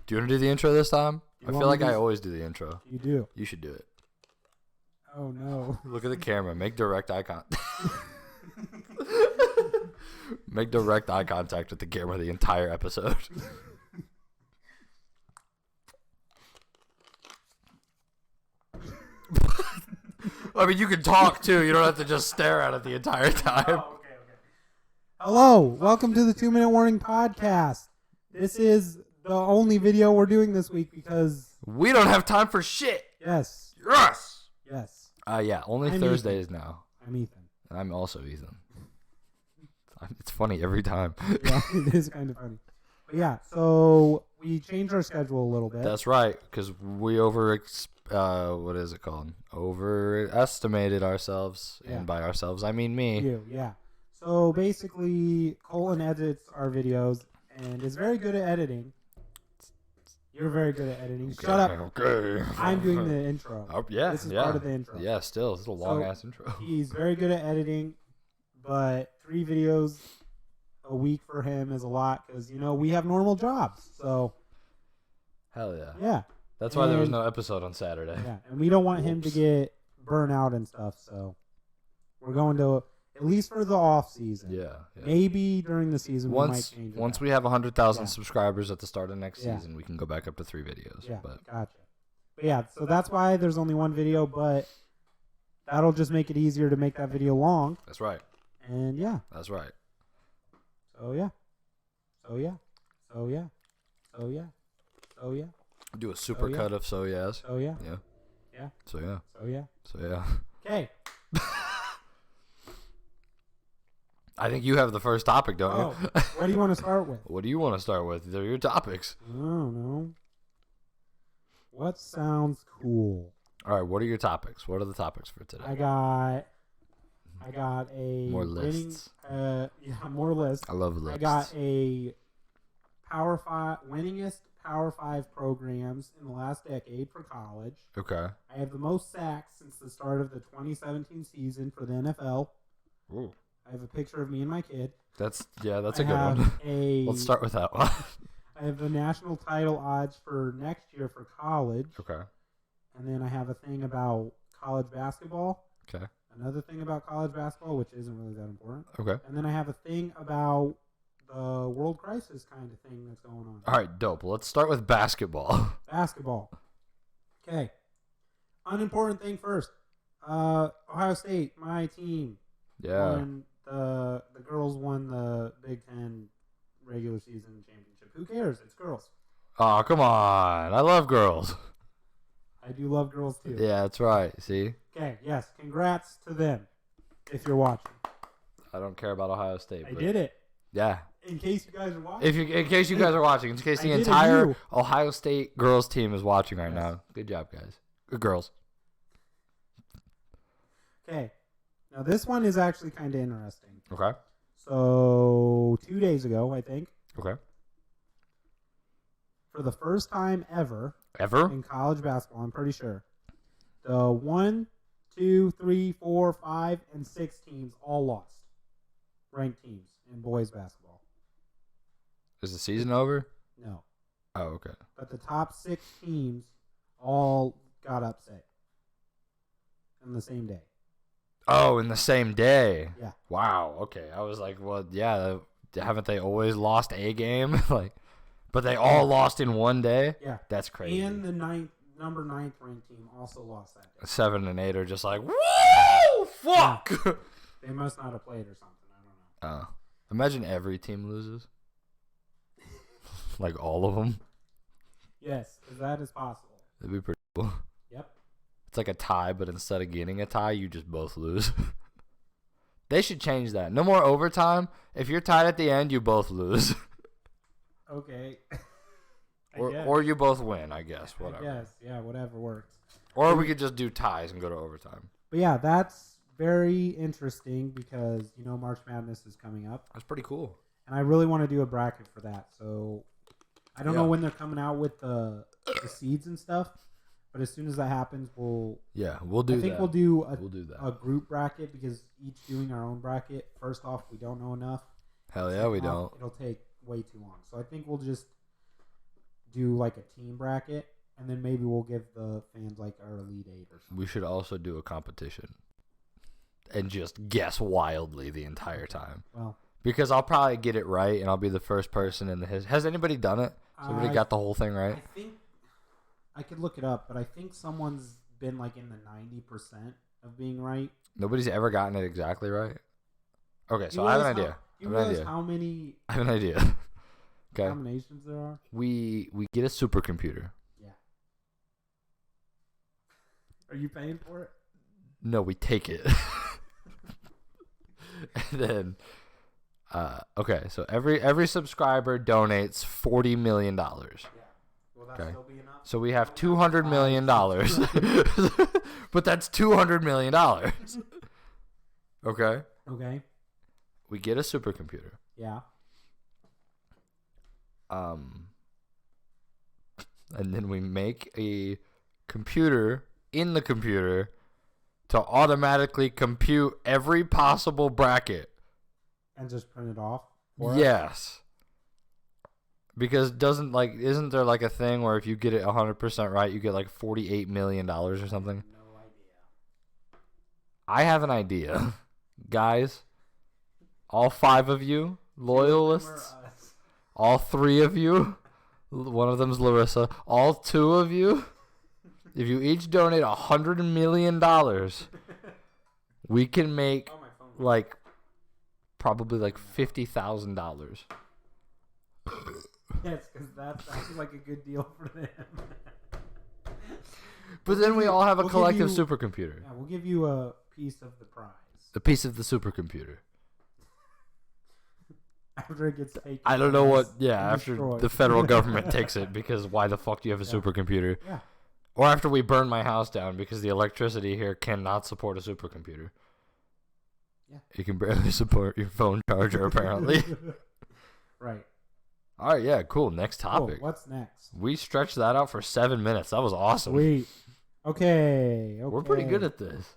Do you want to do the intro this time? I feel like I do... always do the intro. You do. You should do it. Oh, no. Look at the camera. Make direct eye contact. Make direct eye contact with the camera the entire episode. I mean, you can talk, too. You don't have to just stare at it the entire time. Oh, okay. Hello. Welcome to the 2 Minute Warning Podcast. This is the only video we're doing this week because... we don't have time for shit. Yes. Yes. Yes. Yeah, only I'm Thursdays Ethan. now. I'm Ethan. And I'm also Ethan. It's funny every time. Yeah, it is kind of funny. But yeah, so we changed our schedule a little bit. That's right, because we what is it called? Overestimated ourselves. Yeah. And by ourselves, I mean me. You, yeah. So basically, Colin edits our videos and is very good at editing. You're very good at editing. Okay, Shut up. Okay. I'm doing the intro. Yeah, this is part of the intro. Yeah, still. It's a long-ass intro. He's very good at editing, but 3 videos a week for him is a lot because, we have normal jobs. So, hell yeah. Yeah. That's why there was no episode on Saturday. Yeah, and we don't want him to get burnt out and stuff, so we're going to, at least for the off season. Yeah. Maybe during the season we might change it. Once we have 100,000 subscribers at the start of next season, we can go back up to 3 videos. Yeah, but. Gotcha. But yeah, so that's why there's only 1 video, but that'll just make it easier to make that video long. That's right. And yeah. That's right. So yeah. So yeah. So yeah. So yeah. So yeah. Do a super cut of so yes. Oh yeah. Yeah. Yeah. So yeah. So yeah. So yeah. Okay. I think you have the first topic, don't you? What do you want to start with? What do you want to start with? They're your topics. I don't know. What sounds cool? All right. What are your topics? What are the topics for today? I got a more lists. More lists. I love lists. I got a winningest Power 5 programs in the last decade for college. Okay. I have the most sacks since the start of the 2017 season for the NFL. Ooh. I have a picture of me and my kid. That's a good one. Let's start with that one. I have the national title odds for next year for college. Okay. And then I have a thing about college basketball. Okay. Another thing about college basketball, which isn't really that important. Okay. And then I have a thing about the world crisis kind of thing that's going on. All right, dope. Let's start with basketball. Basketball. Okay. Unimportant thing first. Ohio State, my team. Yeah. Won the girls won the Big Ten regular season championship. Who cares? It's girls. Oh, come on. I love girls. I do love girls too. Yeah, that's right. See? Okay, yes. Congrats to them if you're watching. I don't care about Ohio State. I did it. Yeah. In case you guys are watching. In case you guys are watching. In case the entire Ohio State girls team is watching right now. Good job, guys. Good girls. Okay. Now, this one is actually kind of interesting. Okay. So, 2 days ago, I think. Okay. For the first time ever in college basketball, I'm pretty sure, the 1, 2, 3, 4, 5, and 6 teams all lost. Ranked teams in boys basketball. Is the season over? No. Oh, okay. But the top 6 teams all got upset on the same day. Oh, in the same day. Yeah. Wow. Okay. I was like, well, yeah. Haven't they always lost a game? But they all lost in one day. Yeah. That's crazy. And the number 9th ranked team also lost that day. 7 and 8 are just like, woo, fuck. Yeah. They must not have played or something. I don't know. Imagine every team loses. Like all of them. Yes, because that is possible. That'd be pretty cool. Yep. It's like a tie, but instead of getting a tie, you just both lose. They should change that. No more overtime. If you're tied at the end, you both lose. Okay. Or you both win, I guess. Whatever. Yes, yeah, whatever works. Or we could just do ties and go to overtime. But yeah, that's very interesting because, March Madness is coming up. That's pretty cool. And I really want to do a bracket for that. So I don't know when they're coming out with the seeds and stuff. But as soon as that happens, we'll do that. I think we'll do a group bracket because each doing our own bracket. First off, we don't know enough. Hell yeah, we don't. It'll take way too long. So I think we'll just do like a team bracket, and then maybe we'll give the fans like our Elite Eight or something. We should also do a competition and just guess wildly the entire time. Well, because I'll probably get it right, and I'll be the first person in the history. Has anybody done it? Has anybody got the whole thing right? I think I could look it up, but I think someone's been like in the 90% of being right. Nobody's ever gotten it exactly right? Okay, so I have an idea. You realize how many I have an idea. Okay. combinations there are? We get a supercomputer. Yeah. Are you paying for it? No, we take it. And then, okay, so every subscriber donates $40 million. Yeah. Will that still be enough? So we have $200 million. But that's $200 million. Okay? Okay. We get a supercomputer. Yeah. And then we make a computer in the computer to automatically compute every possible bracket. And just print it off? Yes. Because isn't there like a thing where if you get it 100% right, you get like $48 million or something? No idea. I have an idea. Guys, all 5 of you, loyalists, all 3 of you, one of them's Larissa, all 2 of you, if you each donate $100 million, we can make probably like $50,000. Yes, because that sounds like a good deal for them. But then we all have a collective supercomputer. Yeah, we'll give you a piece of the prize. A piece of the supercomputer. After it gets taken. I don't know what. Yeah, after the federal government takes it, because why the fuck do you have a supercomputer? Yeah. Or after we burn my house down because the electricity here cannot support a supercomputer. Yeah. You can barely support your phone charger, apparently. Right. All right, yeah, cool. Next topic. What's next? We stretched that out for 7 minutes. That was awesome. Sweet. Okay. We're pretty good at this.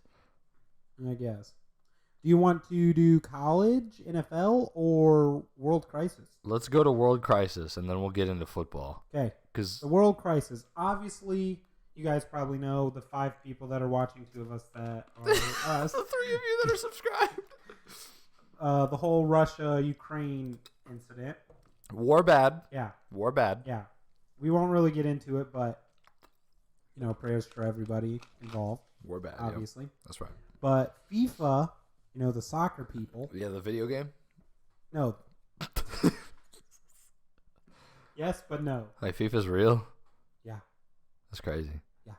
I guess. Do you want to do college, NFL, or World Crisis? Let's go to World Crisis, and then we'll get into football. Okay. Because the World Crisis, obviously, you guys probably know the 5 people that are watching, 2 of us that are us. The 3 of you that are subscribed. The whole Russia-Ukraine incident. War bad. Yeah. War bad. Yeah. We won't really get into it, but, prayers for everybody involved. War bad, obviously. Yep. That's right. But FIFA, the soccer people. Yeah, the video game? No. Yes, but no. Like, FIFA's real? Yeah. That's crazy. Yeah.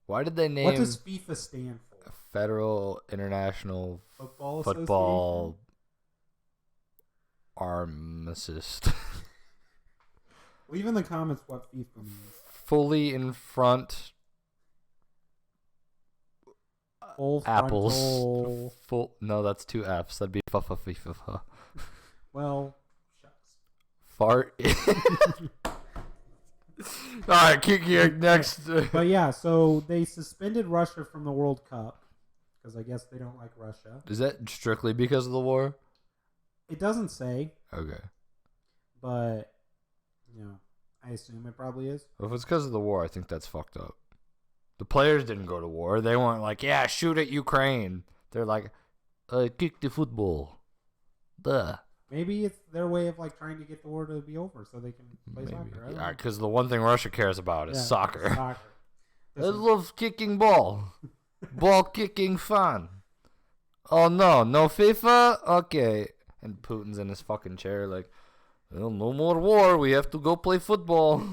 Why did they name... What does FIFA stand for? Federal International Football Armistice. Leave in the comments what FIFA means. Fully in front... Full apples. Frontal. Full. No, that's 2 F's. That'd be FIFA. Well, shucks. Fart. All right, kick here next. But yeah, so they suspended Russia from the World Cup because I guess they don't like Russia. Is that strictly because of the war? It doesn't say. Okay. But I assume it probably is. Well, if it's because of the war, I think that's fucked up. The players didn't go to war. They weren't like, yeah, shoot at Ukraine. They're like, kick the football. Duh. Maybe it's their way of trying to get the war to be over so they can play soccer. Yeah, because the one thing Russia cares about is soccer. Soccer. I love kicking ball. Ball kicking fun. Oh, no FIFA? Okay. And Putin's in his fucking chair like, well, no more war. We have to go play football.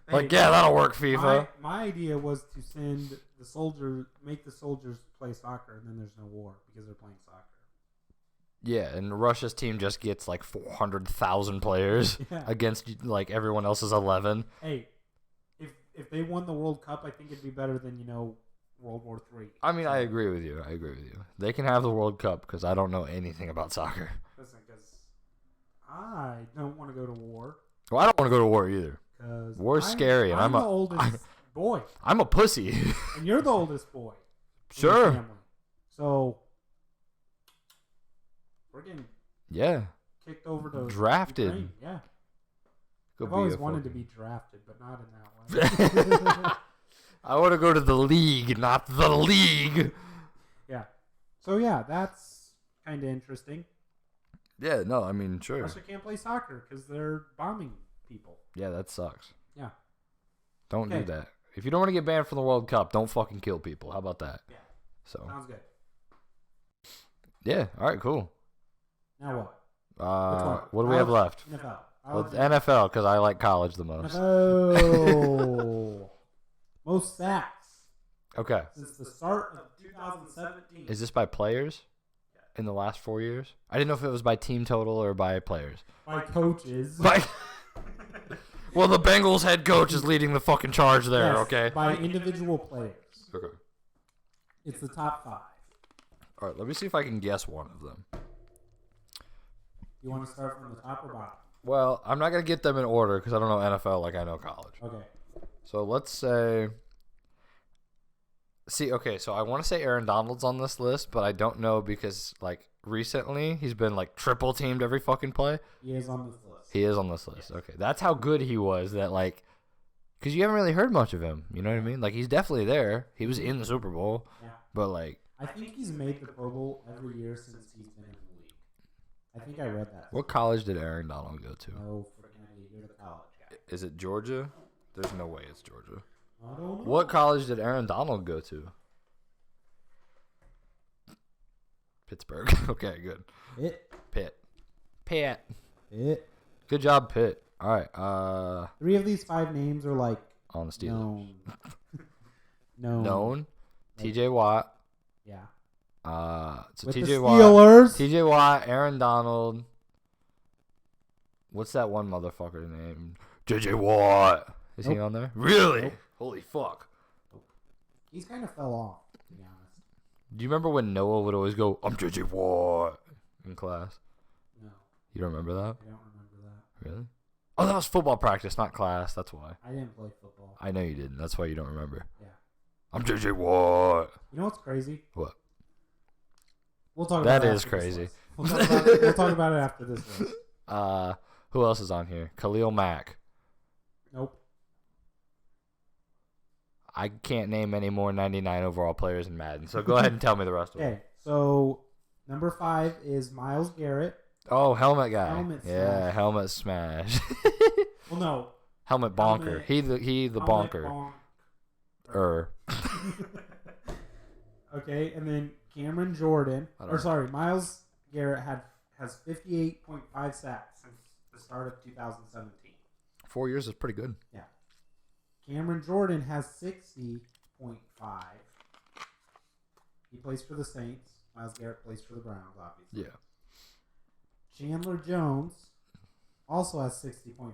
Hey, yeah, that'll work, FIFA. My idea was to send the soldiers, make the soldiers play soccer, and then there's no war because they're playing soccer. Yeah, and Russia's team just gets 400,000 players against everyone else's 11. Hey, if they won the World Cup, I think it'd be better than World War III. I mean, I agree with you. They can have the World Cup because I don't know anything about soccer. Listen, because I don't want to go to war. Well, I don't want to go to war either. War's scary, and I'm the oldest boy. I'm a pussy. And you're the oldest boy. Sure. So we're getting kicked over to drafted. Ukraine. Yeah. I've always wanted to be drafted, but not in that way. I want to go to the league, not the league. Yeah. So, yeah, that's kind of interesting. Yeah, no, I mean, sure. Russia can't play soccer because they're bombing people. Yeah, that sucks. Yeah. Don't do that. If you don't want to get banned from the World Cup, don't fucking kill people. How about that? Yeah. So. Sounds good. Yeah, all right, cool. Now what? What do we have left? NFL. Well, NFL, because I like college the most. Oh. Most sacks. Okay. Since the start of 2017. Is this by players in the last 4 years? I didn't know if it was by team total or by players. By coaches. Well, the Bengals head coach is leading the fucking charge there, okay? By individual players. Okay. It's the top 5. All right, let me see if I can guess one of them. You want to start from the top or bottom? Well, I'm not going to get them in order because I don't know NFL like I know college. Okay. So let's say... See, okay, so I want to say Aaron Donald's on this list, but I don't know because, like, recently he's been, like, triple teamed every fucking play. He is on this list. He is on this list. Okay, that's how good he was that, like... Because you haven't really heard much of him, you know what I mean? Like, he's definitely there. He was in the Super Bowl. Yeah. But, like... I think he's made the Pro Bowl every year since he's been in the league. I think I read that. What college did Aaron Donald go to? No freaking idea. You're the college guy. Is it Georgia? There's no way it's Georgia. I don't know. What college did Aaron Donald go to? Pittsburgh. Okay, good. Pitt. Good job, Pitt. All right. 3 of these 5 names are like on the Steelers. Known. T.J. Watt. Yeah. So with T.J. the Watt. Steelers. T.J. Watt. Aaron Donald. What's that one motherfucker name? J.J. Watt. Is he on there? Really? Nope. Holy fuck. He's kind of fell off, to be honest. Do you remember when Noah would always go, "I'm J.J. Watt" in class? No. You don't remember that? I don't remember that. Really? Oh, that was football practice, not class. That's why. I didn't play football. I know you didn't. That's why you don't remember. Yeah. I'm J.J. Watt. You know what's crazy? What? We'll talk about that it. Is crazy. We'll talk about it after this list. Who else is on here? Khalil Mack. Nope. I can't name any more 99 overall players in Madden, so go ahead and tell me the rest of them. Okay, so number 5 is Myles Garrett. Oh, helmet guy. Smash. Helmet smash. Well, no. Helmet bonker. He the bonker. Okay, and then Cameron Jordan. Myles Garrett has 58.5 sacks since the start of 2017. 4 years is pretty good. Yeah. Cameron Jordan has 60.5. He plays for the Saints. Myles Garrett plays for the Browns, obviously. Yeah. Chandler Jones also has 60.5.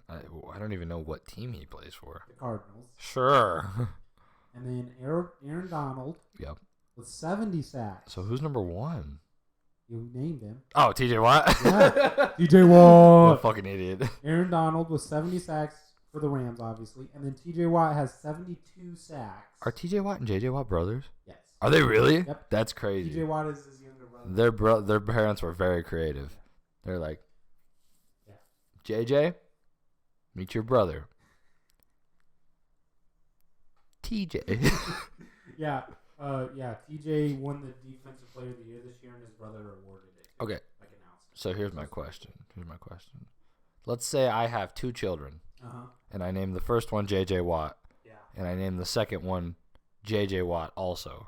I don't even know what team he plays for. The Cardinals. Sure. And then Aaron Donald. Yep. With 70 sacks. So who's number 1? You named him. Oh, T.J. Watt? Yeah. T.J. Watt. What a fucking idiot. Aaron Donald with 70 sacks for the Rams, obviously. And then T.J. Watt has 72 sacks. Are T.J. Watt and J.J. Watt brothers? Yes. Are they really? Yep. That's crazy. T.J. Watt is his younger brother. Their parents were very creative. Yeah. They're like, J.J., meet your brother. T.J. Yeah. TJ won the Defensive Player of the Year this year, and his brother awarded it. Okay. Like announced. So here's my question. Let's say I have 2 children, and I name the first one J.J. Watt, and I name the second one J.J. Watt also.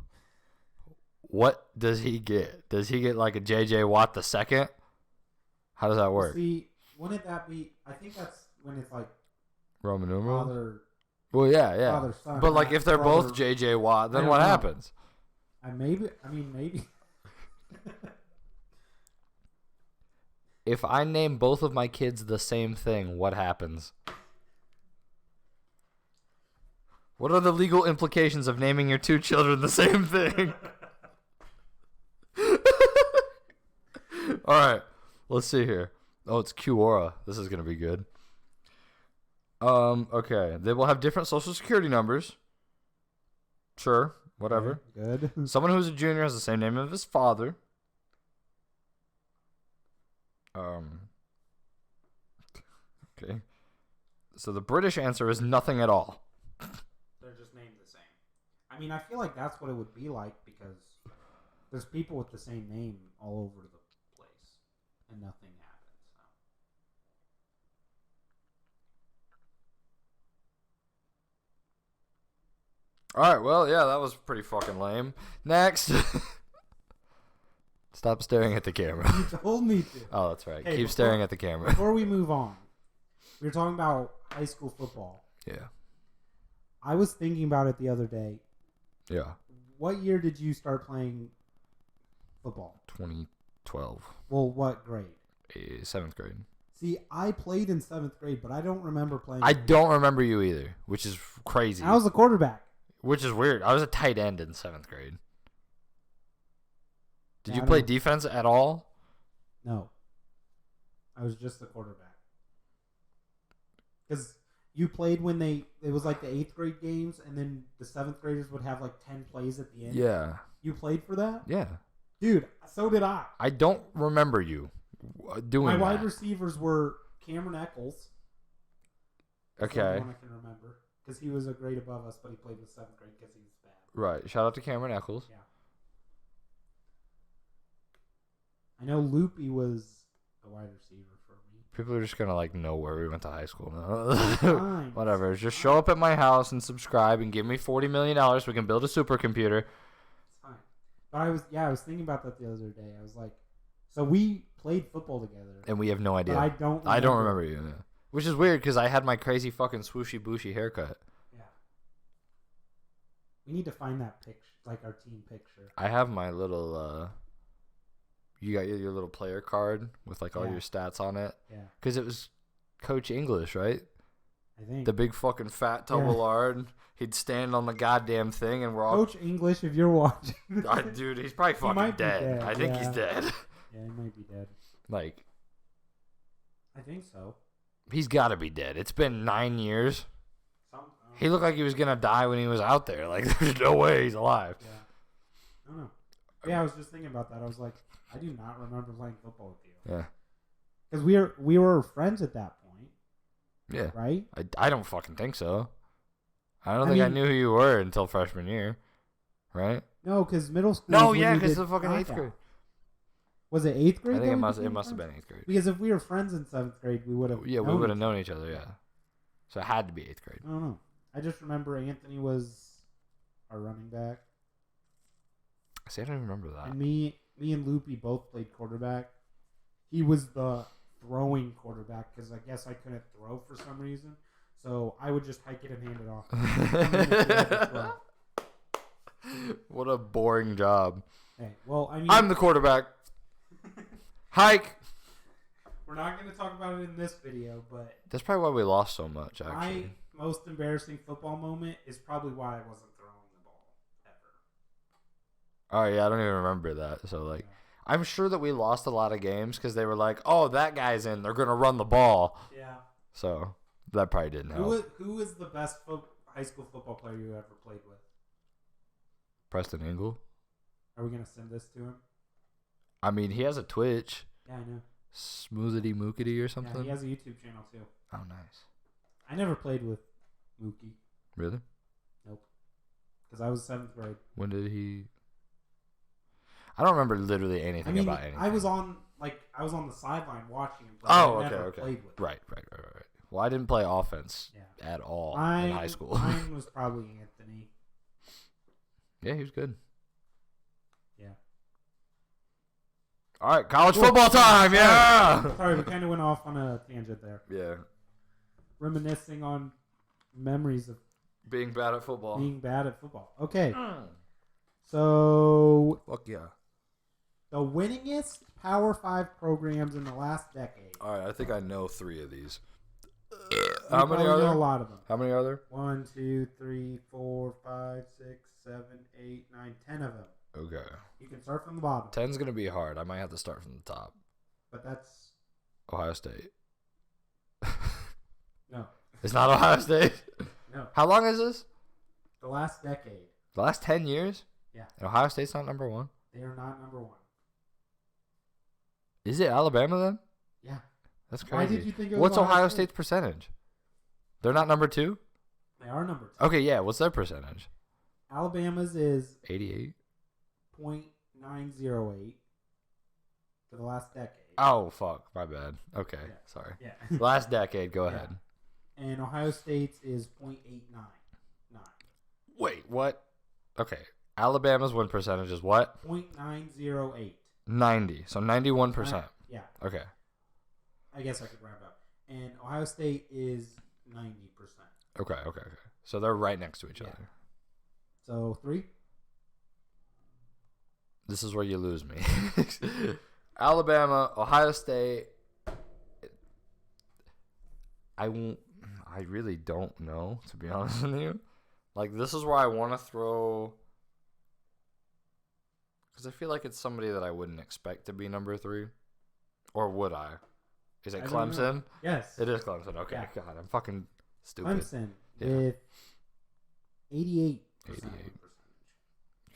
What does he get? Does he get like a J.J. Watt the second? How does that work? See, wouldn't that be? I think that's when it's like Roman numeral. Father. Well, yeah. Father, son, but like if they're brother, both J.J. Watt, then what happens? Maybe. If I name both of my kids the same thing, what happens? What are the legal implications of naming your 2 children the same thing? All right, let's see here. Oh, it's Q-Aura. This is going to be good. Okay. They will have different social security numbers. Sure, whatever. Okay, good. Someone who's a junior has the same name as his father. Okay. So the British answer is nothing at all. They're just named the same. I mean, I feel like that's what it would be like because there's people with the same name all over the place, and nothing happens. So. All right. Well, yeah, that was pretty fucking lame. Next. Stop staring at the camera. You told me to. Oh, that's right. Keep staring at the camera. Before we move on, we were talking about high school football. Yeah. I was thinking about it the other day. Yeah. What year did you start playing football? 2012. Well, what grade? 7th grade. See, I played in 7th grade, but I don't remember playing. I don't remember you either, which is crazy. I was a quarterback. Which is weird. I was a tight end in 7th grade. Did you play defense at all? No. I was just the quarterback. Because you played when it was like the 8th grade games, and then the 7th graders would have like 10 plays at the end. Yeah. You played for that? Yeah. Dude, so did I. I don't remember you doing that. My wide receivers were Cameron Eccles. Okay. That's the one I can remember. Because he was a grade above us, but he played in the 7th grade because he was bad. Right. Shout out to Cameron Eccles. Yeah. I know Loopy was a wide receiver for me. People are just going to like know where we went to high school now. Whatever. Just show up at my house and subscribe and give me $40 million so we can build a supercomputer. It's fine. But I was thinking about that the other day. I was like, so we played football together. And we have no idea. I don't remember you. No. Which is weird because I had my crazy fucking swooshy booshy haircut. Yeah. We need to find that picture, like our team picture. I have my little, you got your little player card with like all your stats on it. Yeah. Because it was Coach English, right? I think. The big fucking fat Tumbleard. He'd stand on the goddamn thing and we're all... Coach English, if you're watching. Dude, he's probably fucking dead. I think he's dead. Yeah, he might be dead. Like... I think so. He's got to be dead. It's been 9 years. He looked like he was going to die when he was out there. Like, there's no way he's alive. Yeah. I don't know. Yeah, I was just thinking about that. I was like, I do not remember playing football with you. Yeah. Because we were friends at that point. Yeah. Right? I don't fucking think so. I don't think I knew who you were until freshman year. Right? No, because middle school... No, yeah, because the fucking 8th grade. Was it 8th grade? I think it must have been 8th grade. Because if we were friends in 7th grade, we would have... Yeah, we would have known each other, yeah. So it had to be 8th grade. I don't know. I just remember Anthony was our running back. See, I don't even remember that. And me and Loopy both played quarterback. He was the throwing quarterback because I guess I couldn't throw for some reason. So I would just hike it and hand it off. What a boring job. Hey, well, I mean... I'm the quarterback. Hike. We're not going to talk about it in this video, but... That's probably why we lost so much, actually. My most embarrassing football moment is probably why I wasn't throwing the ball ever. Oh, yeah, I don't even remember that. So, like, I'm sure that we lost a lot of games because they were like, oh, that guy's in. They're going to run the ball. Yeah. So, that probably didn't help. Who is the best high school football player you ever played with? Preston Ingle. Are we going to send this to him? I mean, he has a Twitch. Yeah, I know. Smoothity Mookity or something? Yeah, he has a YouTube channel, too. Oh, nice. I never played with Mookie. Really? Nope. Because I was 7th grade. When did he... I don't remember literally anything about anything. I was on the sideline watching him play. Oh, I okay. Played with right. Well, I didn't play offense at all in high school. Mine was probably Anthony. Yeah, he was good. Yeah. All right, college football time, yeah! Sorry, we kind of went off on a tangent there. Yeah. Reminiscing on memories of... Being bad at football. Okay. So... Fuck yeah. The winningest Power 5 programs in the last decade. All right, I think I know 3 of these. How many are there? A lot of them. How many are there? 1, 2, 3, 4, 5, 6, 7, 8, 9, 10 of them. Okay. You can start from the bottom. 10's going to be hard. I might have to start from the top. But that's... Ohio State. No. It's not Ohio State? No. How long is this? The last decade. The last 10 years? Yeah. And Ohio State's not number 1? They are not number 1. Is it Alabama then? Yeah. That's crazy. Why did you think it was What's Ohio State's percentage? They're not number 2? They are number 2. Okay, yeah. What's their percentage? Alabama's is 88.908 for the last decade. Oh, fuck. My bad. Okay. Yeah. Sorry. Yeah. Last decade. Go ahead. And Ohio State's is 0.899. Wait, what? Okay. Alabama's win percentage is what? 0.908. 90. So 91%. Yeah. Okay. I guess I could round up. And Ohio State is 90%. Okay. So they're right next to each other. So 3? This is where you lose me. Alabama, Ohio State. I really don't know, to be honest with you. Like, this is where I want to throw, because I feel like it's somebody that I wouldn't expect to be number 3. Or would I? Is it Clemson? Yes. It is Clemson. Okay. Yeah. God, I'm fucking stupid. Clemson with 88%.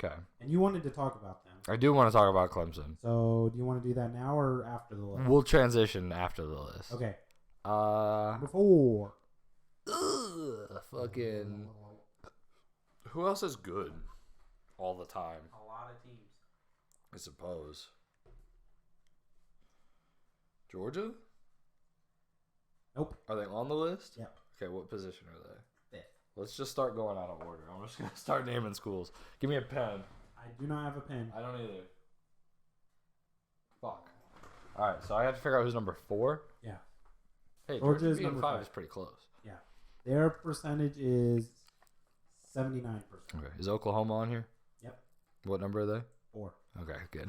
Okay. And you wanted to talk about them. I do want to talk about Clemson. So, do you want to do that now or after the list? We'll transition after the list. Okay. Number 4. Fucking. Who else is good all the time? A lot of teams. I suppose. Georgia? Nope. Are they on the list? Yep. Okay, what position are they? 5th. Let's just start going out of order. I'm just going to start naming schools. Give me a pen. I do not have a pen. I don't either. Fuck. Alright, so I have to figure out who's number 4? Yeah. Hey, Georgia being number 5 is pretty close. Yeah. Their percentage is 79%. Okay. Is Oklahoma on here? Yep. What number are they? 4. Okay, good.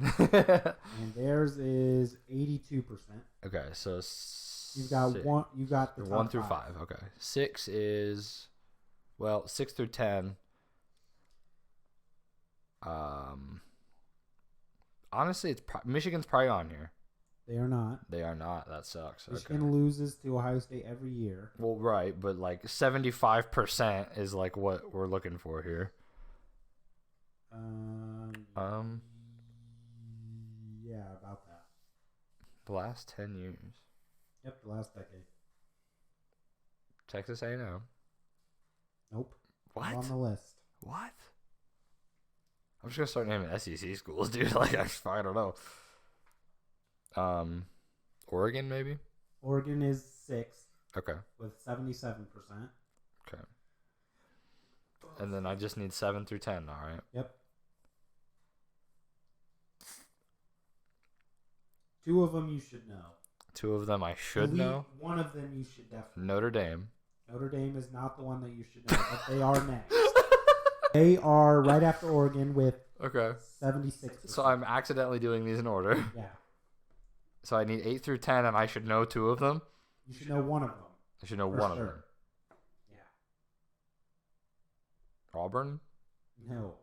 And theirs is 82%. Okay, so you've got 1. You got the top 1 through 5. Okay, 6 is 6 through 10. Honestly, Michigan's probably on here. They are not. They are not. That sucks. Michigan loses to Ohio State every year. Well, right, but like 75% is like what we're looking for here. Yeah, about that. The last 10 years. Yep, the last decade. Texas A&M. Nope. What? Not on the list. What? I'm just gonna start naming SEC schools, dude. Like I don't know. Oregon maybe. Oregon is 6th. Okay. With 77%. Okay. And then I just need 7 through 10. All right. Yep. 2 of them you should know. 2 of them I should know. 1 of them you should definitely. Notre Dame. Notre Dame is not the one that you should know, but they are next. They are right after Oregon with 76%. So I'm accidentally doing these in order. Yeah. So I need 8 through 10, and I should know 2 of them? You should know 1 of them. I should know one of them. Yeah. Auburn? No.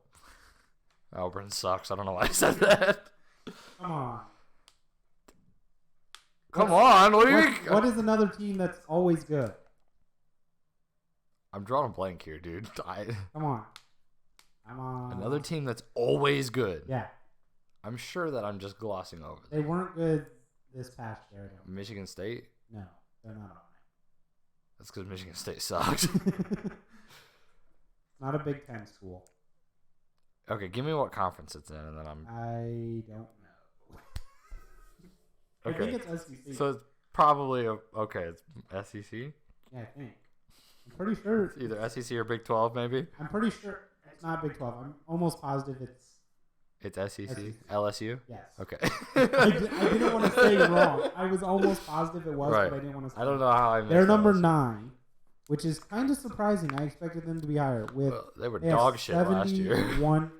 Auburn sucks. I don't know why I said that. Come on. Come on. What do you mean? What is another team that's always good? I'm drawing a blank here, dude. Come on. I'm on. Another team that's always good. Yeah. I'm sure that I'm just glossing over They weren't good this past year. Michigan State? No, they're not on it. That's because Michigan State sucks. Not a Big Ten school. Okay, give me what conference it's in, and then I don't know. Okay. I think it's SEC. So it's probably it's SEC? Yeah, I think. I'm pretty sure it's either SEC or Big 12, maybe. I'm pretty sure it's not Big 12. I'm almost positive it's SEC? LSU? Yes. Okay. I didn't want to say it wrong. I was almost positive it was, but I didn't want to say I don't know how I missed They're number 9, which is kind of surprising. I expected them to be higher. They were dog shit last year. 71%.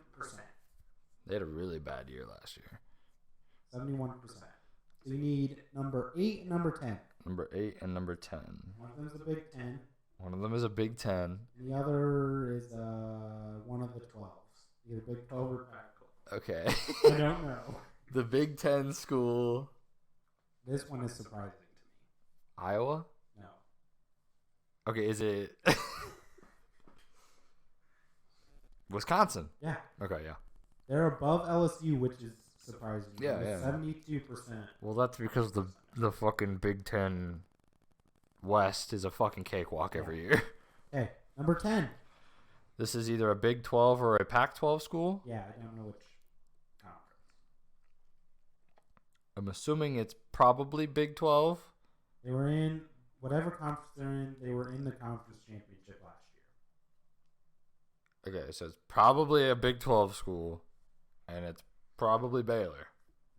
They had a really bad year last year. 71%. So you need number 8 and number 10. Number 8 and number 10. One of them is a Big 10. One of them is a Big 10. And the other is one of the 12s. Either Big 12 or Pac-12. Okay. I don't know. The Big 10 school. This one is surprising to me. Iowa? No. Okay, is it Wisconsin? Yeah. Okay, yeah. They're above LSU, which is surprising. Yeah, 72%. Well, that's because the fucking Big Ten West is a fucking cakewalk every year. Hey, number 10. This is either a Big 12 or a Pac-12 school. Yeah, I don't know which conference. I'm assuming it's probably Big 12. They were in whatever conference they're in. They were in the conference championship last year. Okay, so it's probably a Big 12 school, and it's probably Baylor.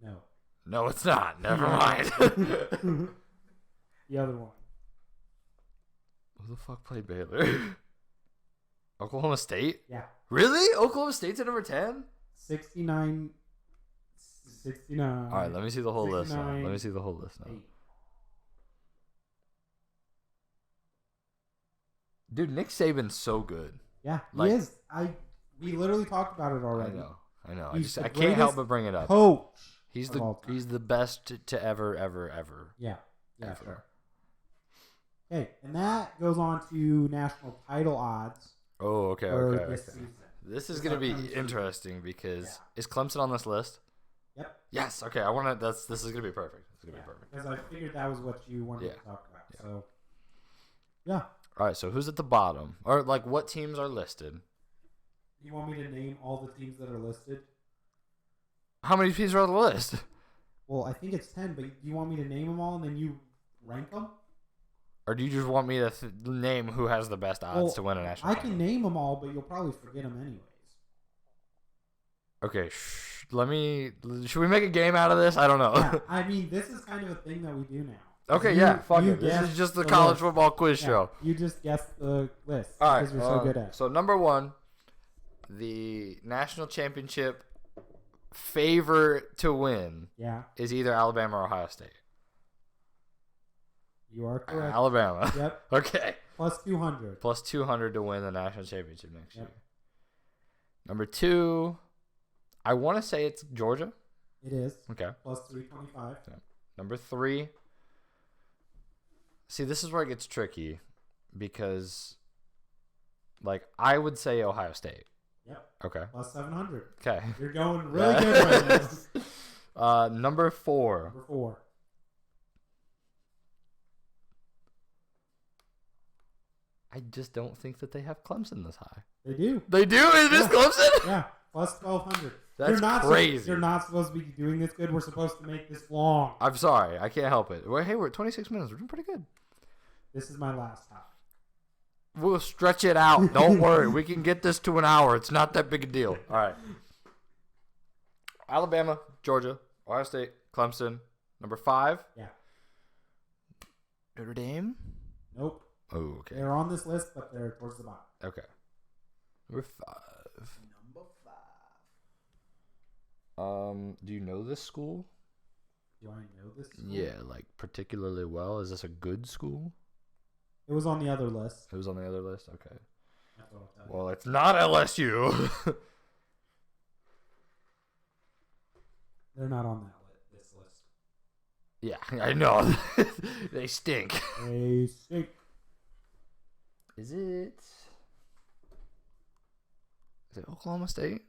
No. No, it's not. Never mind. The other one. Who the fuck played Baylor? Oklahoma State? Yeah. Really? Oklahoma State's at number 10? 69. All right, let me see the whole list now. Let me see the whole list now. 8. Dude, Nick Saban's so good. Yeah, he is. We literally talked about it already. I know. I can't help but bring it up. Coach. He's the best to ever. Yeah. Ever. Sure. Okay, and that goes on to national title odds. Oh, okay. This is going to be interesting because is Clemson on this list? Yep. Yes. Okay. This is going to be perfect. It's going to be perfect. Because I figured that was what you wanted to talk about. Yeah. So, yeah. All right. So who's at the bottom, or like what teams are listed? You want me to name all the teams that are listed? How many teams are on the list? Well, I think it's 10, but do you want me to name them all and then you rank them? Or do you just want me to name who has the best odds to win a national title? I can name them all, but you'll probably forget them anyways. Okay, should we make a game out of this? I don't know. Yeah, I mean, this is kind of a thing that we do now. Okay, fuck it. This is just the college football quiz show. You just guess the list because you're so good at it. So number 1, the national championship favorite to win is either Alabama or Ohio State. You are correct. Alabama. Yep. Okay. Plus 200. Plus 200 to win the national championship next year. Number 2, I want to say it's Georgia. It is. Okay. Plus 325. Yep. Number 3. See, this is where it gets tricky because, like, I would say Ohio State. Yep. Okay. Plus 700. Okay. You're going really good right now. Number 4. Number 4. I just don't think that they have Clemson this high. They do. They do? It is Clemson? Yeah. Plus 1,200. That's crazy. You're not supposed to be doing this good. We're supposed to make this long. I'm sorry. I can't help it. Hey, we're at 26 minutes. We're doing pretty good. This is my last time. We'll stretch it out. Don't worry. We can get this to an hour. It's not that big a deal. All right. Alabama, Georgia, Ohio State, Clemson. Number 5. Yeah. Notre Dame? Nope. Oh, okay. They're on this list, but they're towards the bottom. Okay. Number 5. Do you know this school? Do I know this school? Yeah, like particularly well. Is this a good school? It was on the other list. It was on the other list? Okay. That's what I'll tell you. Well, it's not LSU. They're not on this list. Yeah, I know. They stink. They stink. Is it Oklahoma State?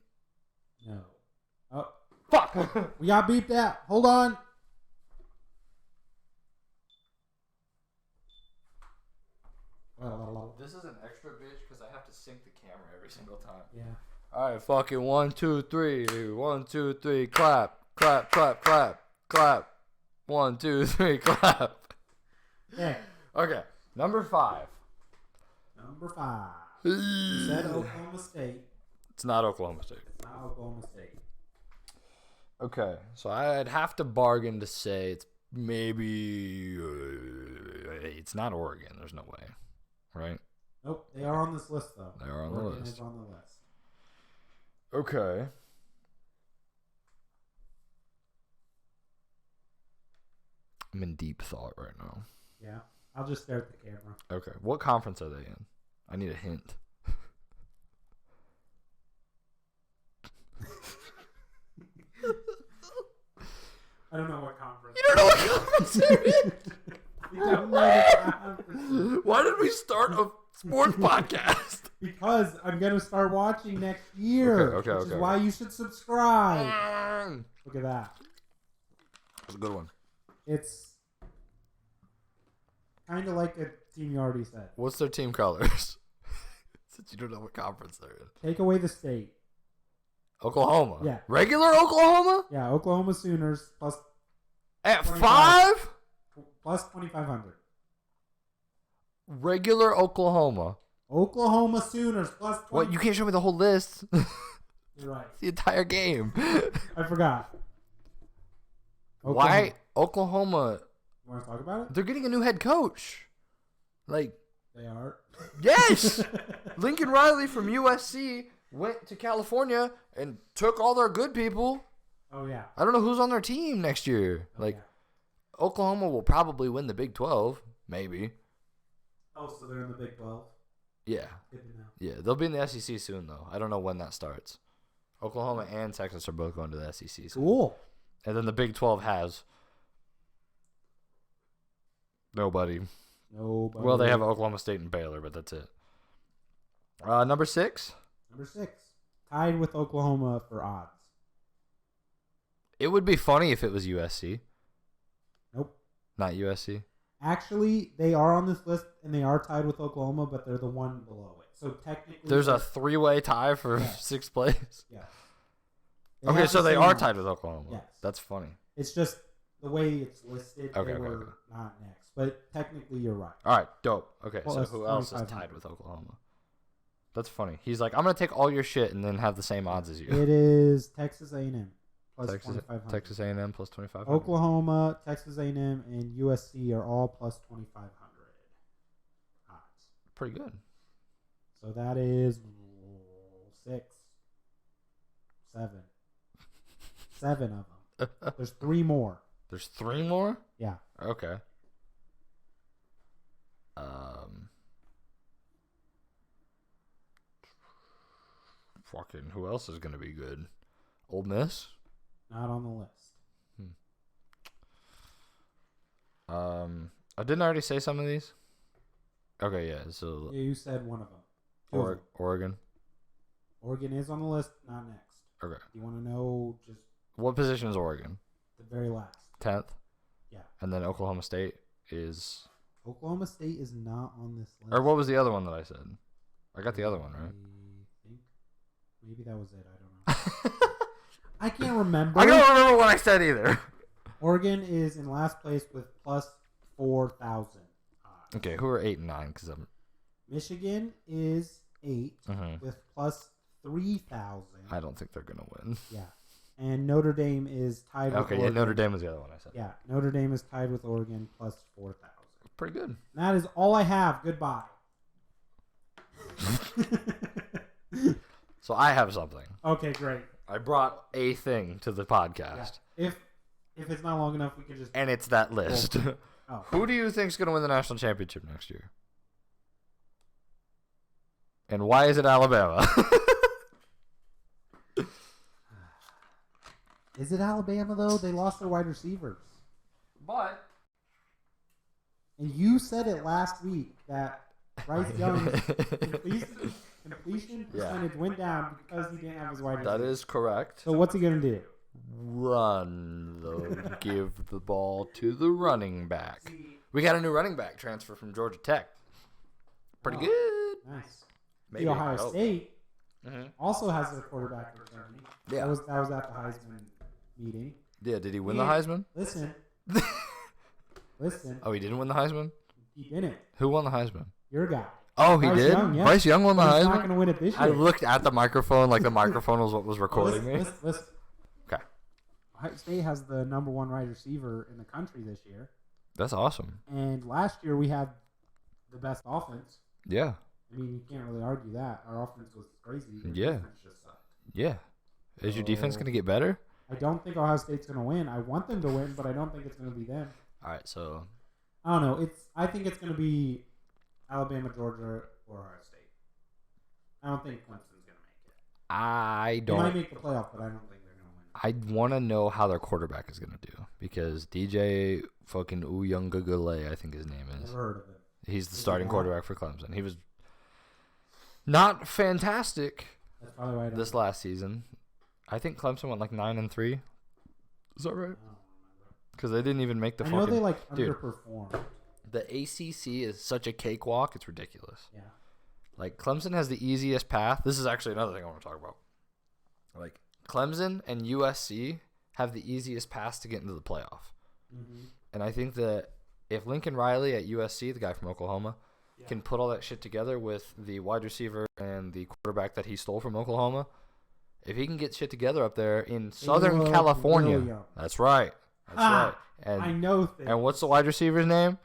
No. Oh. Fuck! We got beeped out. Hold on. This is an extra bitch because I have to sync the camera every single time. Yeah. All right, fucking 1, 2, 3. 1, 2, 3. Clap, clap, clap, clap, clap. 1, 2, 3. Clap. Yeah. Okay. Number 5. Number 5. You said Oklahoma State. It's not Oklahoma State. It's not Oklahoma State. Okay, so I'd have to bargain to say it's maybe it's not Oregon. There's no way, right? Nope, they are on this list though. They are on Oregon the list. is on the list. Okay. I'm in deep thought right now. Yeah, I'll just stare at the camera. Okay, what conference are they in? I need a hint. I don't know what conference. You don't know what conference they're in? You don't know the conference. Why did we start a sports podcast? Because I'm going to start watching next year. Okay. Which is why you should subscribe. Look at that. That's a good one. It's kind of like a team you already said. What's their team colors? Since you don't know what conference they're in. Take away the state. Oklahoma. Yeah. Regular Oklahoma? Yeah, Oklahoma Sooners plus... At 5? Plus 2,500. Regular Oklahoma. Oklahoma Sooners plus 20. What? You can't show me the whole list. You're right. The entire game. I forgot. Why Oklahoma? You want to talk about it? They're getting a new head coach. Like... They are? Yes! Lincoln Riley from USC went to California and took all their good people. Oh, yeah. I don't know who's on their team next year. Oh, like, yeah. Oklahoma will probably win the Big 12. Maybe. Oh, so they're in the Big 12? Yeah. Yeah, they'll be in the SEC soon, though. I don't know when that starts. Oklahoma and Texas are both going to the SEC soon. Cool. And then the Big 12 has nobody. Well, they have Oklahoma State and Baylor, but that's it. Number 6? Number 6. Tied with Oklahoma for odds. It would be funny if it was USC. Nope. Not USC? Actually, they are on this list, and they are tied with Oklahoma, but they're the one below it. So technically... There's a 3-way tie for 6th place? Yeah. Okay, so they are tied with Oklahoma. Yes. That's funny. It's just the way it's listed, okay. not next. But technically, you're right. All right, dope. Okay, well, so who else is tied with Oklahoma? That's funny. He's like, I'm going to take all your shit and then have the same odds as you. It is Texas A&M plus 2,500. Texas A&M plus 2,500. Oklahoma, Texas A&M, and USC are all plus 2,500 odds. Pretty good. So that is 6, 7. 7 of them. There's 3 more. There's 3 more? Yeah. Okay. Fucking who else is going to be good? Ole Miss? Not on the list. I didn't already say some of these? Okay, yeah. So yeah, you said one of them. Oregon. Oregon is on the list, not next. Okay. You want to know just... What position is Oregon? The very last. 10th? Yeah. And then Oklahoma State is... Oklahoma State is not on this list. Or what was the other one that I said? I got the other one, right? I think maybe that was it. I don't know. I can't remember. I don't remember what I said either. Oregon is in last place with plus 4,000. Okay, who are 8 and 9? Michigan is 8 with plus 3,000. I don't think they're going to win. Yeah. And Notre Dame is tied with Oregon. Okay, yeah, Notre Dame was the other one I said. Yeah, Notre Dame is tied with Oregon plus 4,000. Pretty good. And that is all I have. Goodbye. So I have something. Okay, great. I brought a thing to the podcast. Yeah. If it's not long enough, we can just... And it's that list. Oh. Who do you think is going to win the national championship next year? And why is it Alabama? Is it Alabama, though? They lost their wide receivers. But... And you said it last week that Bryce Young's completion percentage went down because he didn't have his wide receiver. That is correct. So what's he going to do? Run, though. Give the ball to the running back. We got a new running back transfer from Georgia Tech. Pretty good. Nice. Maybe the Ohio State also has their quarterback returning. Yeah. That was at the Heisman meeting. Yeah, did he win the Heisman? Listen. Oh, he didn't win the Heisman? He didn't. Who won the Heisman? Your guy. Oh, he did? Young, yeah. Bryce Young won the Heisman? He's not going to win it this year. I looked at the microphone like the microphone was what was recording me. Listen. Okay. Ohio State has the number 1 wide receiver in the country this year. That's awesome. And last year we had the best offense. Yeah. I mean, you can't really argue that. Our offense was crazy. Yeah. Yeah. Is your defense going to get better? I don't think Ohio State's going to win. I want them to win, but I don't think it's going to be them. All right, so... I don't know. I think it's going to be Alabama, Georgia, or Ohio State. I don't think Clemson's going to make it. They might make the playoff, but I don't think they're going to win. I want to know how their quarterback is going to do because DJ fucking Uyunglele, I think his name is. Never heard of it. He's the starting quarterback for Clemson. He was not fantastic. That's probably why this last season. I think Clemson went like 9-3. Is that right? Because they didn't even make the. I know they underperformed. The ACC is such a cakewalk. It's ridiculous. Yeah. Like Clemson has the easiest path. This is actually another thing I want to talk about. Like Clemson and USC have the easiest path to get into the playoff. Mm-hmm. And I think that if Lincoln Riley at USC, the guy from Oklahoma, can put all that shit together with the wide receiver and the quarterback that he stole from Oklahoma, if he can get shit together up there in Southern California, that's right. That's right. And I know things. And what's the wide receiver's name?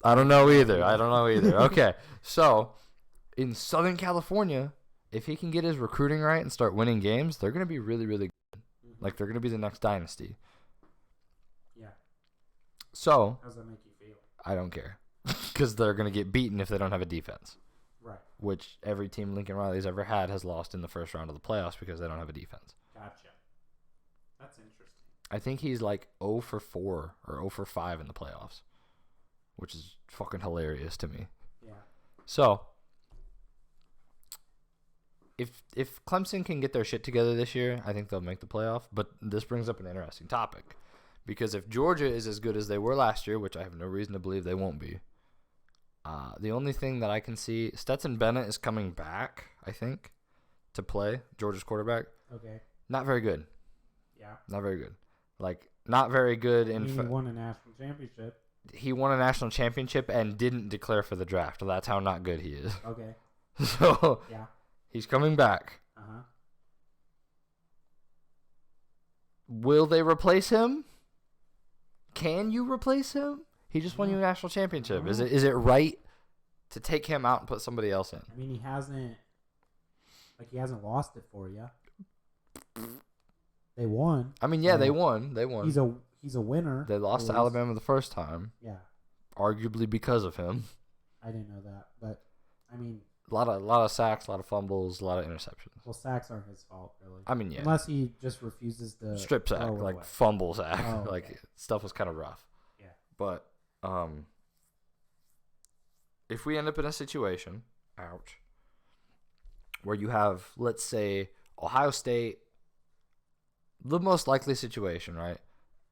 I don't know either. Okay. So, in Southern California, if he can get his recruiting right and start winning games, they're going to be really, really good. Mm-hmm. Like, they're going to be the next dynasty. Yeah. So, how does that make you feel? I don't care. Because they're going to get beaten if they don't have a defense. Right. Which every team Lincoln Riley's ever had has lost in the first round of the playoffs because they don't have a defense. Gotcha. That's interesting. I think he's like 0 for 4 or 0 for 5 in the playoffs, which is fucking hilarious to me. Yeah. So, if Clemson can get their shit together this year, I think they'll make the playoff. But this brings up an interesting topic. Because if Georgia is as good as they were last year, which I have no reason to believe they won't be, the only thing that I can see, Stetson Bennett is coming back, I think, to play, Georgia's quarterback. Okay. Not very good. Yeah. Not very good. Like, not very good. He won a national championship. He won a national championship and didn't declare for the draft. That's how not good he is. Okay. So, yeah. He's coming back. Uh-huh. Will they replace him? Can you replace him? He just won you a national championship. Is it right to take him out and put somebody else in? I mean, he hasn't lost it for you. They won. I mean, yeah, they won. They won. He's a winner. They lost to Alabama the first time. Yeah. Arguably because of him. I didn't know that, but I mean, a lot of sacks, a lot of fumbles, a lot of interceptions. Well, sacks aren't his fault, really. I mean, yeah. Unless he just refuses to strip sack, like away. Fumble sack. Oh, okay. Like stuff was kind of rough. Yeah. But if we end up in a situation, where you have, let's say, Ohio State, the most likely situation, right?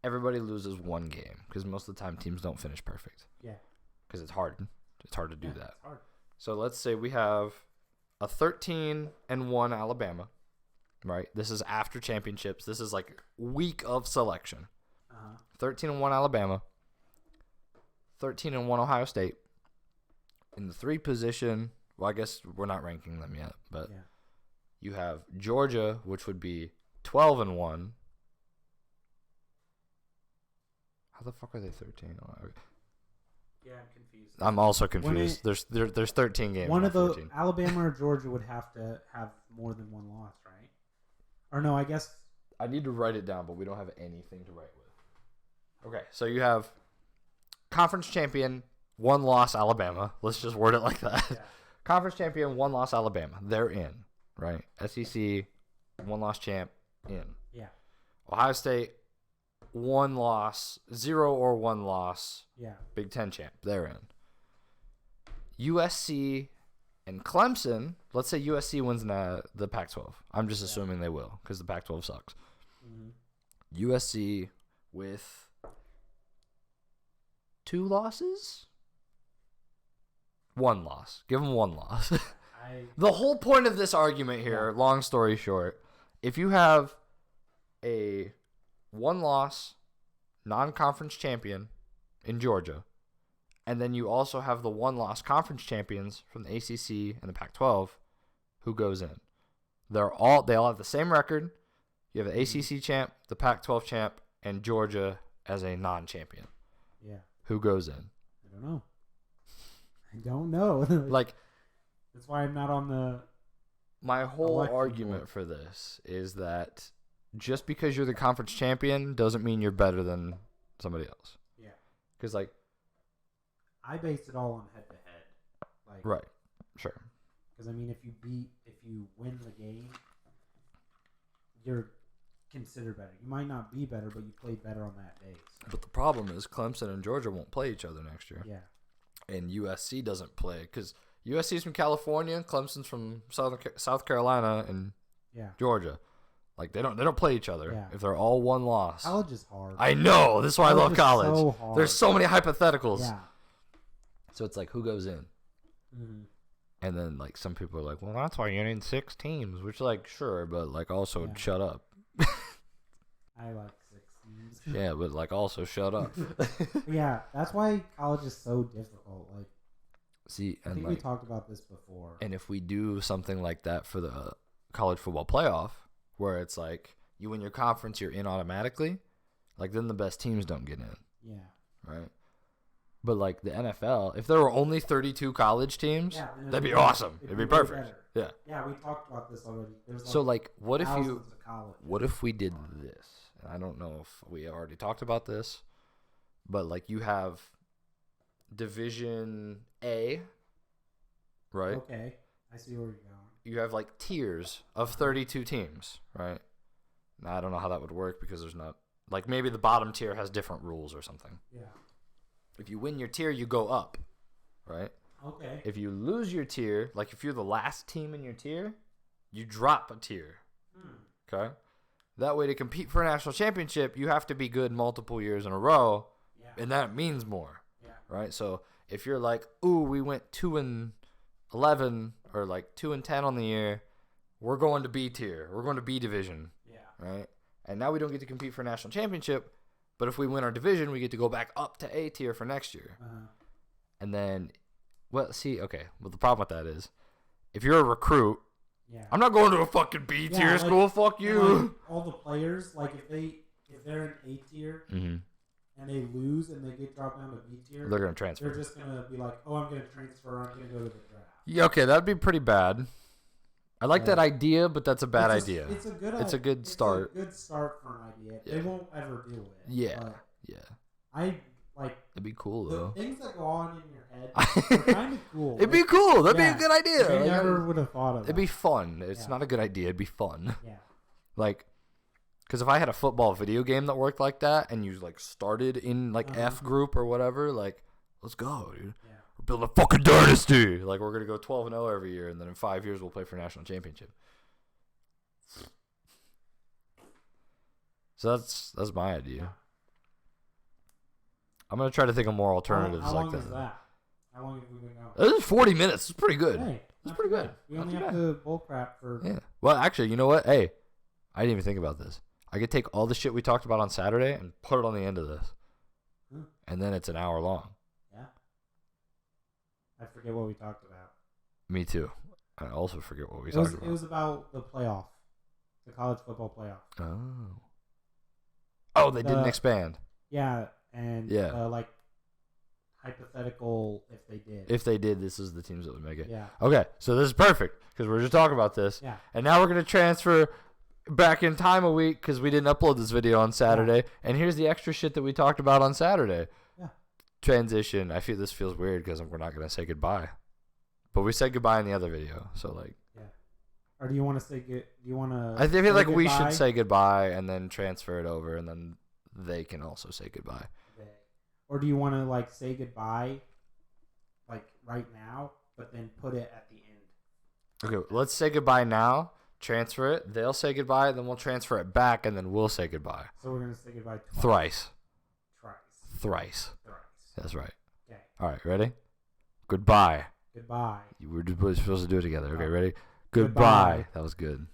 Everybody loses one game because most of the time teams don't finish perfect. Yeah. Because it's hard. It's hard to do that. It's hard. So let's say we have a 13-1 Alabama, right? This is after championships. This is like week of selection. 13-1 Alabama, 13-1 Ohio State. In the 3 position, well, I guess we're not ranking them yet, but you have Georgia, which would be 12-1. How the fuck are they 13? Yeah, I'm confused. I'm also confused. There's 13 games. One of the 14. Alabama or Georgia would have to have more than one loss, right? Or no, I guess I need to write it down, but we don't have anything to write with. Okay, so you have conference champion, 1 loss Alabama. Let's just word it like that. Yeah. Conference champion, 1 loss Alabama. They're in, right? SEC, 1 loss champ, in. Yeah. Ohio State, 1 loss, 0 or 1 loss. Yeah. Big Ten champ. They're in. USC and Clemson. Let's say USC wins the Pac-12. I'm just assuming they will because the Pac-12 sucks. Mm-hmm. USC with 2 losses? 1 loss. Give them 1 loss. The whole point of this argument here, long story short, if you have a 1 loss non-conference champion in Georgia, and then you also have the 1 loss conference champions from the ACC and the Pac-12, who goes in? They all have the same record. You have the ACC champ, the Pac-12 champ, and Georgia as a non-champion. Yeah. Who goes in? I don't know. Like, that's why I'm not on the. My whole argument for this is that just because you're the conference champion doesn't mean you're better than somebody else. Yeah. Because, like, I based it all on head-to-head. Like, right. Sure. Because, I mean, if you win the game, you're considered better. You might not be better, but you played better on that day. So. But the problem is Clemson and Georgia won't play each other next year. Yeah. And USC doesn't play because USC's from California, Clemson's from South Carolina, and Georgia. Like they don't play each other if they're all one loss. College is hard. I know. This is why I love college. So hard. There's so many hypotheticals. Yeah. So it's like who goes in, and then like some people are like, well, that's why you need 6 teams, which like sure, but like also shut up. I like 6 teams. Yeah, but like also shut up. Yeah, that's why college is so difficult. Like, I think we talked about this before. And if we do something like that for the college football playoff, where it's like you win your conference, you're in automatically, like then the best teams don't get in. Yeah. Right. But like the NFL, if there were only 32 college teams, that'd be awesome. It'd be perfect. Yeah. Yeah, we talked about this already. So like, what if we did this? And I don't know if we already talked about this, but like you have Division A, right? Okay, I see where you're going. You have like tiers of 32 teams, right? Now I don't know how that would work because there's not like maybe the bottom tier has different rules or something. Yeah. If you win your tier, you go up, right? Okay. If you lose your tier, like if you're the last team in your tier, you drop a tier. Okay? That way to compete for a national championship, you have to be good multiple years in a row, and that means more. Yeah. Right? So if you're like, ooh, we went 2-11 or like 2-10 on the year, we're going to B tier. We're going to B division. Yeah. Right? And now we don't get to compete for a national championship, but if we win our division, we get to go back up to A tier for next year. And then, the problem with that is, if you're a recruit, I'm not going to a fucking B tier school. Fuck you. Like, all the players, like if they're in A tier and they lose and they get dropped down to B tier, they're going to transfer. They're just going to be like, oh, I'm going to transfer. I'm going to go to the draft. Yeah, okay, that'd be pretty bad. I like that idea, but that's a bad idea. It's a good start. It's a good start for an idea. Yeah. They won't ever do it. Yeah. I like. It'd be cool though. The things that go on in your head are kind of cool. It'd be cool. That'd be a good idea. I never would have thought of it. It'd be fun. It's not a good idea. It'd be fun. Yeah. Like, because if I had a football video game that worked like that, and you like started in like F group or whatever, like, let's go, dude. Yeah. We're building a fucking dynasty. Like, we're gonna go 12-0 every year, and then in 5 years we'll play for a national championship. So that's my idea. I'm gonna try to think of more alternatives like that. How long is that? How long have we been going? This is 40 minutes. It's pretty good. Hey, it's pretty good. We only have to bull crap for. Yeah. Well, actually, you know what? Hey, I didn't even think about this. I could take all the shit we talked about on Saturday and put it on the end of this, and then it's an hour long. Yeah. I forget what we talked about. Me too. I also forget what we talked about. It was about the playoff, the college football playoff. Oh, they didn't expand. Yeah. And like hypothetical if they did. If they did, this is the teams that would make it. Yeah. Okay, so this is perfect because we're just talking about this. Yeah. And now we're gonna transfer back in time a week because we didn't upload this video on Saturday. Yeah. And here's the extra shit that we talked about on Saturday. Yeah. Transition. I feel this feels weird because we're not gonna say goodbye, but we said goodbye in the other video. So like. Yeah. Or do you want to say good? Do you want to? I feel like we should say goodbye and then transfer it over and then they can also say goodbye. Or do you want to like say goodbye, like right now, but then put it at the end? Okay, let's say goodbye now. Transfer it. They'll say goodbye, then we'll transfer it back, and then we'll say goodbye. So we're gonna say goodbye twice. Thrice. That's right. Okay. All right, ready? Goodbye. Goodbye. We're supposed to do it together. Okay, ready? Goodbye. That was good.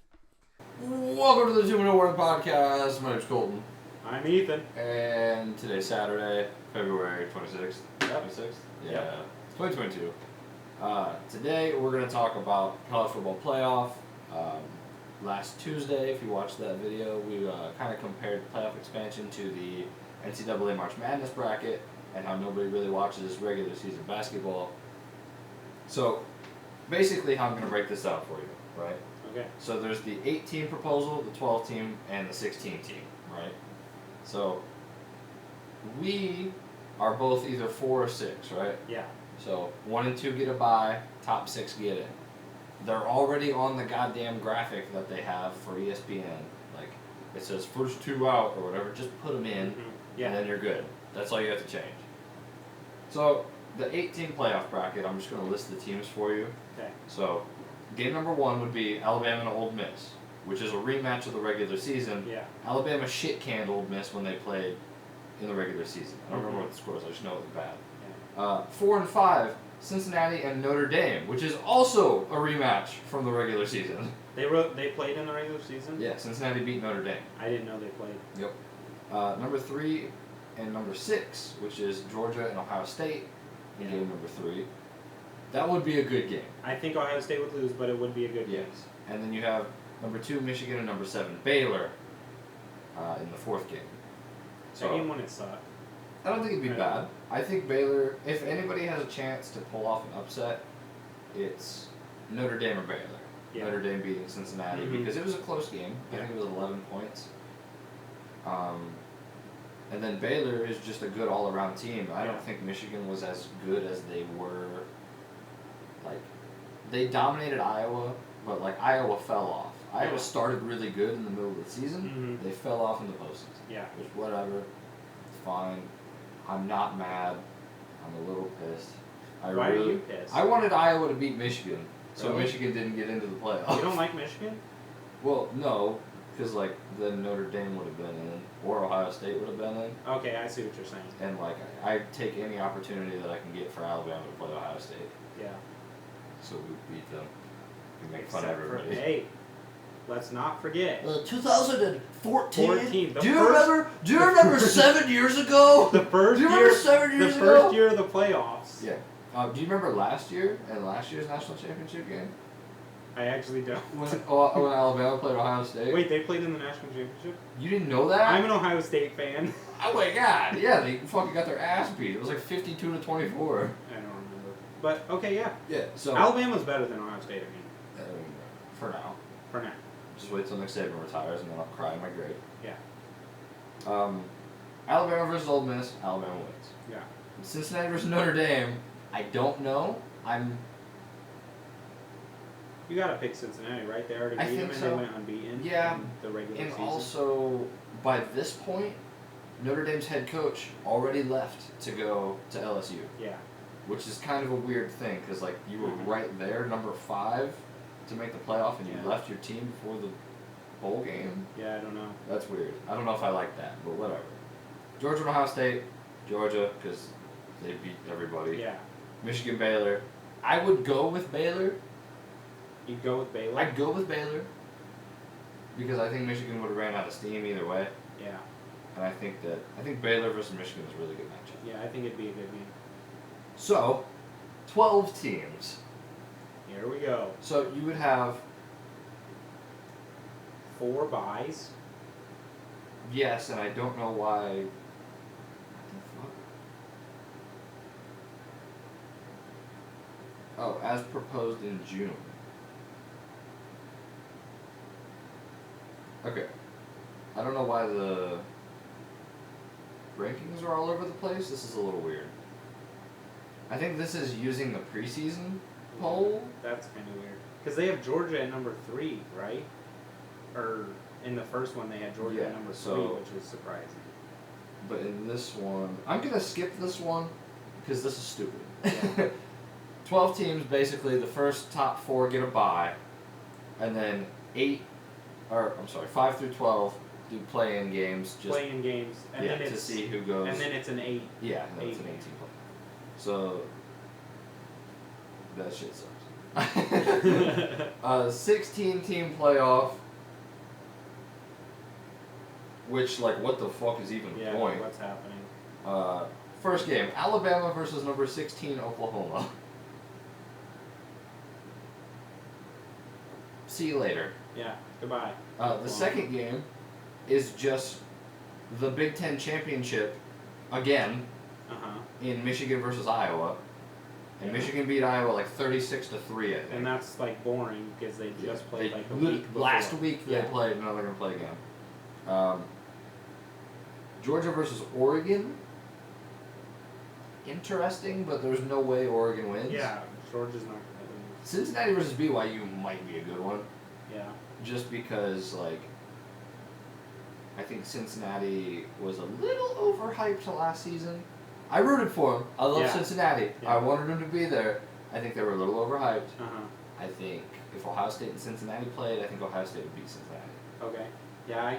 Welcome to the 2 Minute Warning Podcast. My name's Colton. I'm Ethan. And today's Saturday, February 26th. Yep. 26th? Yeah. It's 2022. Today we're going to talk about college football playoff. Last Tuesday, if you watched that video, we kind of compared playoff expansion to the NCAA March Madness bracket and how nobody really watches regular season basketball. So basically how I'm going to break this out for you, right? Okay. So there's the 8-team proposal, the 12-team, and the 16-team, right? So we are both either 4 or 6, right? Yeah. So 1 and 2 get a bye, top 6 get in. They're already on the goddamn graphic that they have for ESPN. Like it says first 2 out or whatever. Just put them in, and then you're good. That's all you have to change. So the 8-team playoff bracket, I'm just going to list the teams for you. Okay. So, game number 1 would be Alabama and Ole Miss, which is a rematch of the regular season. Yeah. Alabama shit-canned Ole Miss when they played in the regular season. I don't remember what the score was. I just know it was bad. Yeah. 4 and 5, Cincinnati and Notre Dame, which is also a rematch from the regular season. They played in the regular season? Yeah, Cincinnati beat Notre Dame. I didn't know they played. Yep. Number 3 and number 6, which is Georgia and Ohio State in game number 3. That would be a good game. I think Ohio State would lose, but it would be a good game. Yes. And then you have number 2, Michigan, and number 7, Baylor in the 4th game. So that game wouldn't suck. I don't think it'd be bad. I think Baylor, if anybody has a chance to pull off an upset, it's Notre Dame or Baylor. Yeah. Notre Dame beating Cincinnati because it was a close game. I think it was 11 points. And then Baylor is just a good all-around team. I don't think Michigan was as good as they were. Like, they dominated Iowa, but like Iowa fell off. Iowa started really good in the middle of the season. They fell off in the postseason. Yeah. Which, whatever. It's fine. I'm not mad. I'm a little pissed. Why are you pissed? I wanted Iowa to beat Michigan, so Michigan didn't get into the playoffs. You don't like Michigan? Well, no, because like then Notre Dame would have been in, or Ohio State would have been in. Okay, I see what you're saying. And like I take any opportunity that I can get for Alabama to play Ohio State. Yeah. So we beat them. We make fun of everybody. Hey, let's not forget. 2014. Do you remember 7 years ago? The first do you remember 7 years ago? The first year of the playoffs. Yeah. Do you remember last year and last year's national championship game? I actually don't. When Alabama played Ohio State. Wait, they played in the national championship? You didn't know that? I'm an Ohio State fan. Oh my god! Yeah, they fucking got their ass beat. It was like 52-24. I don't remember. But okay, yeah. Yeah. So Alabama's better than Ohio State. For now. For now. Just wait till Nick Saban retires and then I'll cry in my grave. Yeah. Alabama versus Ole Miss. Alabama wins. Yeah. Cincinnati versus Notre Dame. I don't know. You gotta pick Cincinnati, right? They already beat them and they went unbeaten. Yeah. In the regular season. And also, by this point, Notre Dame's head coach already left to go to LSU. Yeah. Which is kind of a weird thing because like you were right there, number 5, to make the playoff, and you left your team before the bowl game. Yeah, I don't know. That's weird. I don't know if I like that, but whatever. Georgia and Ohio State, Georgia because they beat everybody. Yeah. Michigan, Baylor. I would go with Baylor. You'd go with Baylor? I'd go with Baylor because I think Michigan would have ran out of steam either way. Yeah. And I think Baylor versus Michigan is a really good matchup. Yeah, I think it'd be a good game. So, 12 teams. Here we go. So you would have 4 byes. Yes, and I don't know why. Oh, as proposed in June. Okay. I don't know why the rankings are all over the place. This is a little weird. I think this is using the preseason poll. That's kind of weird. Because they have Georgia at number 3, right? Or in the first one they had Georgia at number 3, which was surprising. But in this one, I'm going to skip this one because this is stupid. Yeah. 12 teams, basically the first top 4 get a bye, and then 5 through 12 do play-in games. Play-in games. And then to see who goes. And then it's an 8. Yeah, and then it's an 18 play. So, that shit sucks. 16-team playoff, which, like, what the fuck is even the point? Yeah, what's happening? First game, Alabama versus number 16, Oklahoma. See you later. Yeah, goodbye. The second game is just the Big Ten Championship again in Michigan versus Iowa. And Michigan beat Iowa like 36-3, I think. And that's like boring because they just played like the week before. Last week they played, now they're going to play again. Georgia versus Oregon. Interesting, but there's no way Oregon wins. Yeah, Georgia's not going to win. Cincinnati versus BYU might be a good one. Yeah. Just because, like, I think Cincinnati was a little overhyped last season. I rooted for them. I love Cincinnati. Yeah. I wanted them to be there. I think they were a little overhyped. I think if Ohio State and Cincinnati played, I think Ohio State would beat Cincinnati. Okay. Yeah, I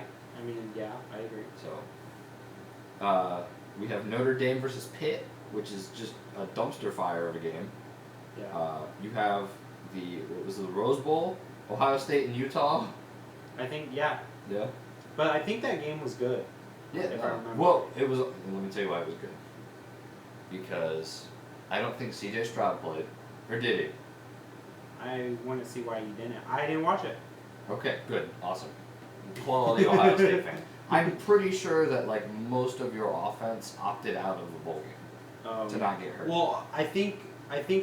agree. So, we have Notre Dame versus Pitt, which is just a dumpster fire of a game. Yeah. You have the Rose Bowl, Ohio State and Utah. I think, yeah. Yeah. But I think that game was good. Yeah. If I remember. Well, it was. Let me tell you why it was good. Because I don't think C.J. Stroud played, or did he? I want to see why you didn't. I didn't watch it. Okay, good, awesome. Quality Ohio State fan. I'm pretty sure that like most of your offense opted out of the bowl game to not get hurt. Well, I think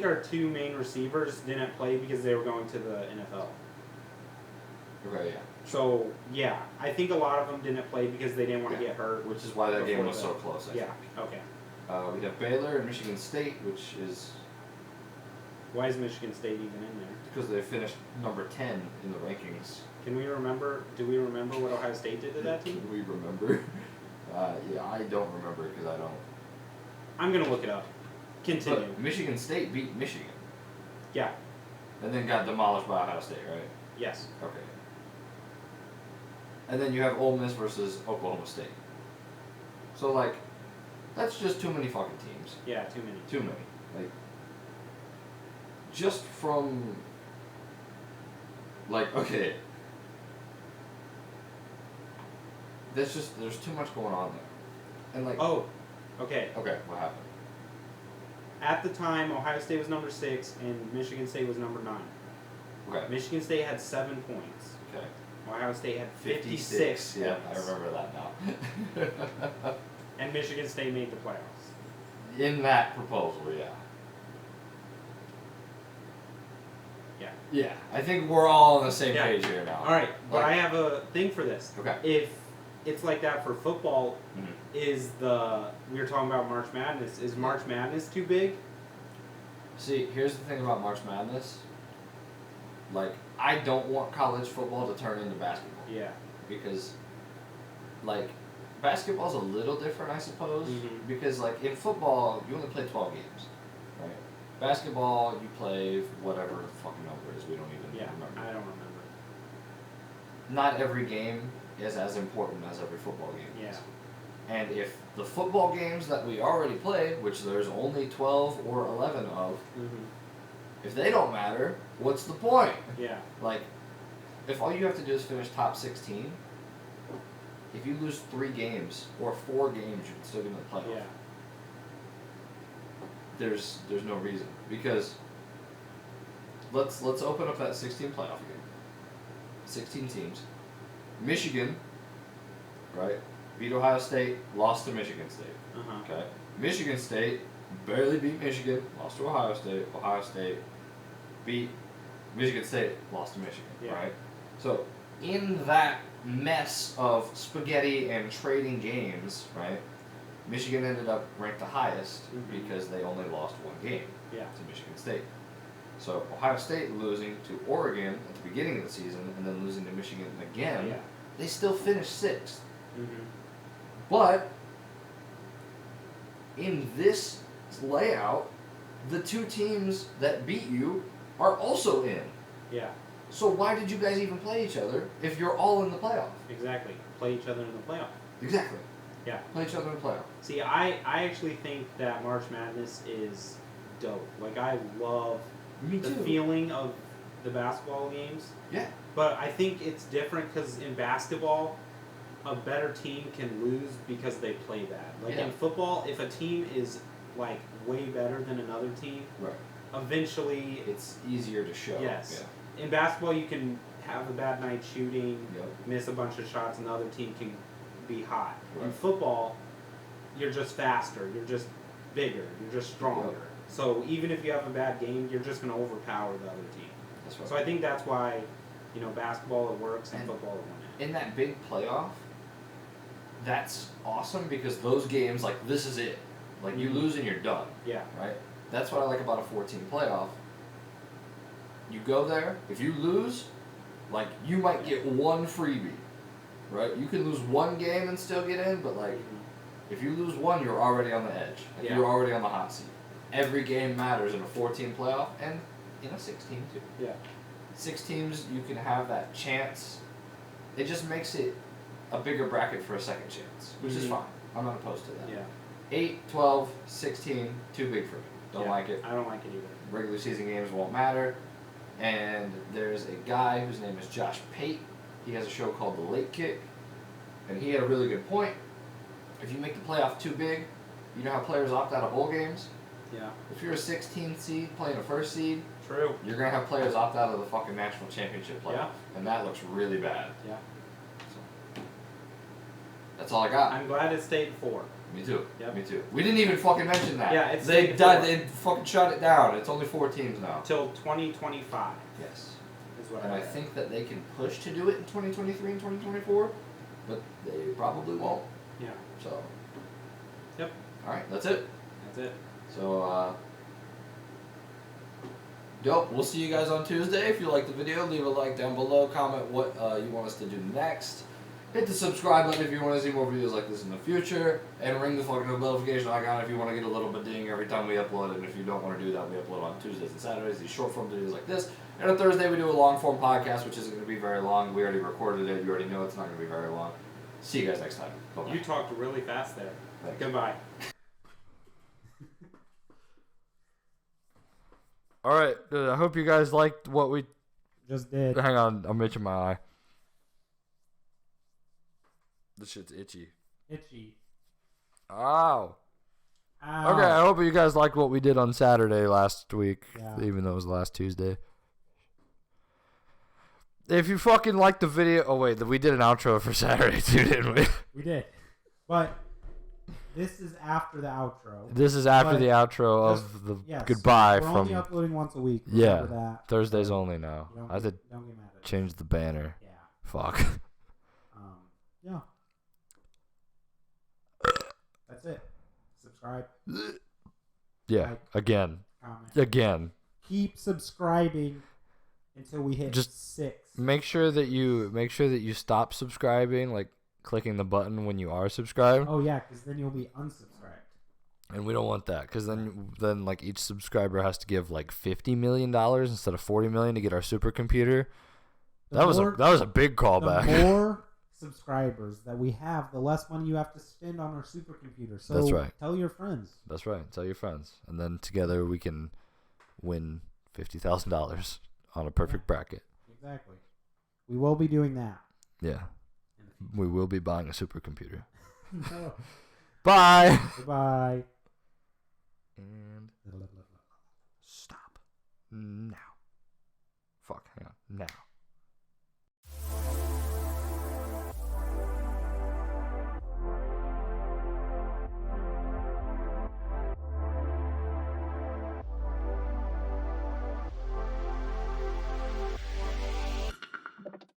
our two main receivers didn't play because they were going to the NFL. Okay, yeah. So yeah, I think a lot of them didn't play because they didn't want to get hurt. Which is why that game was so close. I think. Okay. We have Baylor and Michigan State, which is. Why is Michigan State even in there? Because they finished number 10 in the rankings. Can we remember? Do we remember what Ohio State did to that team? Can we remember? Yeah, I don't remember because I don't. I'm gonna look it up. Continue. But Michigan State beat Michigan. Yeah. And then got demolished by Ohio State, right? Yes. Okay. And then you have Ole Miss versus Oklahoma State. So like, that's just too many fucking teams. Yeah, too many. Too many. Like. Just from, like, okay, there's too much going on there, and like. Oh, okay. Okay, what happened? At the time, Ohio State was number 6 and Michigan State was number 9. Okay. Michigan State had 7 points. Okay. Ohio State had 56 Yeah, I remember that now. And Michigan State made the playoffs. In that proposal, yeah. Yeah, I think we're all on the same page here now. All right, but I have a thing for this. Okay. If it's like that for football, we were talking about March Madness. Is March Madness too big? See, here's the thing about March Madness. Like, I don't want college football to turn into basketball. Yeah. Because, like, basketball's a little different, I suppose. Mm-hmm. Because, like, in football, you only play 12 games. Right? Basketball, you play whatever the fucking number is. We don't even remember. I don't remember. Not every game is as important as every football game is. Yeah. And if the football games that we already play, which there's only 12 or 11 of, if they don't matter, what's the point? Yeah. Like, if all you have to do is finish top 16, if you lose 3 games or 4 games, you're still going to play. Yeah. There's no reason, because let's open up that 16 playoff game. 16 teams. Michigan, right? Beat Ohio State, lost to Michigan State. Okay. Michigan State barely beat Michigan, lost to Ohio State. Ohio State beat Michigan State, lost to Michigan. Yeah. Right. So in that mess of spaghetti and trading games, right? Michigan ended up ranked the highest because they only lost 1 game to Michigan State. So Ohio State losing to Oregon at the beginning of the season and then losing to Michigan again, they still finished 6th. But in this layout, the 2 teams that beat you are also in. Yeah. So why did you guys even play each other if you're all in the playoff? Exactly. Play each other in the playoff. Exactly. Yeah. Play each other in the playoff. See, I actually think that March Madness is dope. Like, I love the feeling of the basketball games. Yeah. But I think it's different because in basketball, a better team can lose because they play bad. Like in football, if a team is like way better than another team, eventually it's easier to show. Yes. Yeah. In basketball, you can have a bad night shooting, miss a bunch of shots, and the other team can be hot. In football, you're just faster, you're just bigger, you're just stronger. So even if you have a bad game, you're just going to overpower the other team. That's right. So I think that's why, basketball it works and football it won't. In that big playoff, that's awesome because those games, like, this is it. Like, you lose and you're done. Yeah. Right? That's what I like about a 14 playoff. You go there, if you lose, like, you might get 1 freebie. Right? You can lose 1 game and still get in, but, like, If you lose one, you're already on the edge. Like, you're already on the hot seat. Every game matters in a 4-team playoff and in a 6-team too. Yeah. 6 teams, you can have that chance. It just makes it a bigger bracket for a second chance, which is fine. I'm not opposed to that. Yeah. 8, 12, 16, too big for me. Don't like it. I don't like it either. Regular season games won't matter. And there's a guy whose name is Josh Pate. He has a show called The Late Kick. And he had a really good point. If you make the playoff too big, you know how players opt out of bowl games? Yeah. If you're a 16th seed playing a first seed, true, you're going to have players opt out of the fucking national championship playoff. Yeah. And that looks really bad. Yeah. So, that's all I got. I'm glad it stayed 4. Me too. Yep. Me too. We didn't even fucking mention that. Yeah, they fucking shut it down. It's only 4 teams now. Till 2025. Yes. Is what and I think that they can push to do it in 2023 and 2024, but they probably won't. Yeah. So. Yep. All right. That's it. That's it. So. Dope. We'll see you guys on Tuesday. If you like the video, leave a like down below. Comment what you want us to do next. Hit the subscribe button if you want to see more videos like this in the future. And ring the fucking notification icon if you want to get a little bit ding every time we upload. And if you don't want to do that, we upload on Tuesdays and Saturdays, these short form videos like this. And on Thursday, we do a long form podcast, which isn't going to be very long. We already recorded it. You already know it's not going to be very long. See you guys next time. Bye-bye. You talked really fast there. Thanks. Goodbye. All right. I hope you guys liked what we just did. Hang on. I'm itching my eye. This shit's itchy. Itchy. Ow. Ow. Okay, I hope you guys liked what we did on Saturday last week, yeah. Even though it was last Tuesday. If you fucking liked the video... Oh, wait, we did an outro for Saturday too, didn't we? We did. But this is after the outro. This is after the outro of the goodbye we're from... We're only uploading once a week. Yeah, that. Thursdays only now. I have to don't get mad at change the banner. Yeah. Fuck. Yeah. That's it. Subscribe. Yeah, like, again. Comment. Again. Keep subscribing until we hit Just 6. Make sure that you stop subscribing, like clicking the button when you are subscribed. Oh yeah, because then you'll be unsubscribed. And we don't want that, because then like each subscriber has to give like $50 million instead of $40 million to get our supercomputer. That was a big callback. The more subscribers that we have, the less money you have to spend on our supercomputer. So that's right. Tell your friends. That's right. Tell your friends, and then together we can win $50,000 on a perfect bracket. Exactly. We will be doing that. Yeah. We will be buying a supercomputer. No. Bye. Goodbye. And stop now. Fuck. Hang on. Now.